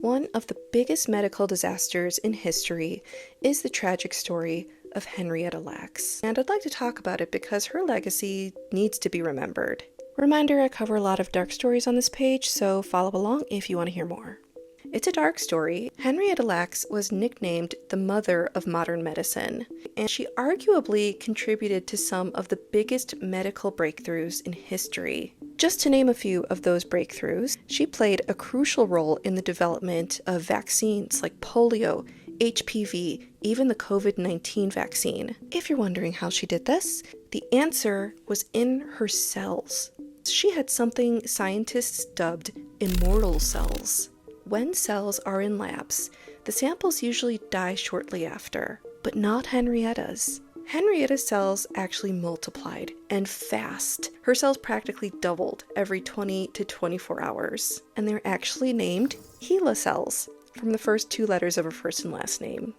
One of the biggest medical disasters in history is the tragic story of Henrietta Lacks, and I'd like to talk about it because her legacy needs to be remembered. Reminder, I cover a lot of dark stories on this page, so follow along if you want to hear more. It's a dark story. Henrietta Lacks was nicknamed the mother of modern medicine, and she arguably contributed to some of the biggest medical breakthroughs in history. Just to name a few of those breakthroughs, she played a crucial role in the development of vaccines like polio, HPV, even the COVID-19 vaccine. If you're wondering how she did this, the answer was in her cells. She had something scientists dubbed immortal cells. When cells are in labs, the samples usually die shortly after, but not Henrietta's. Henrietta's cells actually multiplied, and fast. Her cells practically doubled every 20 to 24 hours, and they're actually named HeLa cells, from the first two letters of her first and last name.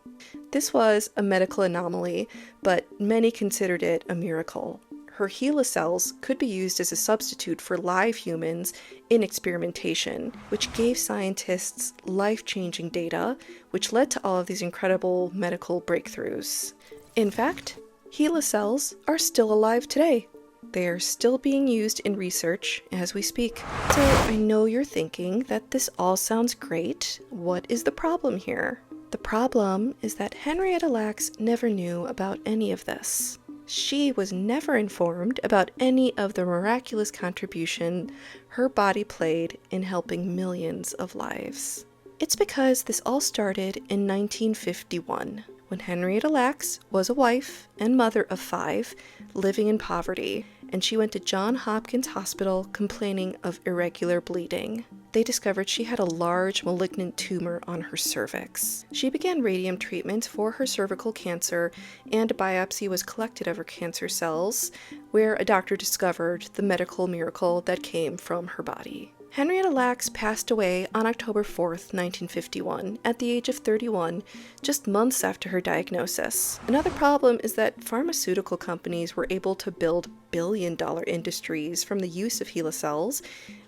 This was a medical anomaly, but many considered it a miracle. Her HeLa cells could be used as a substitute for live humans in experimentation, which gave scientists life-changing data, which led to all of these incredible medical breakthroughs. In fact, HeLa cells are still alive today. They are still being used in research as we speak. So I know you're thinking that this all sounds great. What is the problem here? The problem is that Henrietta Lacks never knew about any of this. She was never informed about any of the miraculous contribution her body played in helping millions of lives. It's because this all started in 1951, when Henrietta Lacks was a wife and mother of 5 living in poverty, and she went to Johns Hopkins Hospital complaining of irregular bleeding. They discovered she had a large malignant tumor on her cervix. She began radium treatment for her cervical cancer, and a biopsy was collected of her cancer cells, where a doctor discovered the medical miracle that came from her body. Henrietta Lacks passed away on October 4th, 1951, at the age of 31, just months after her diagnosis. Another problem is that pharmaceutical companies were able to build billion-dollar industries from the use of HeLa cells,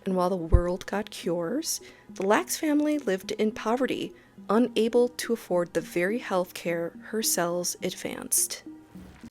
and while the world got cures, the Lacks family lived in poverty, unable to afford the very health care her cells advanced.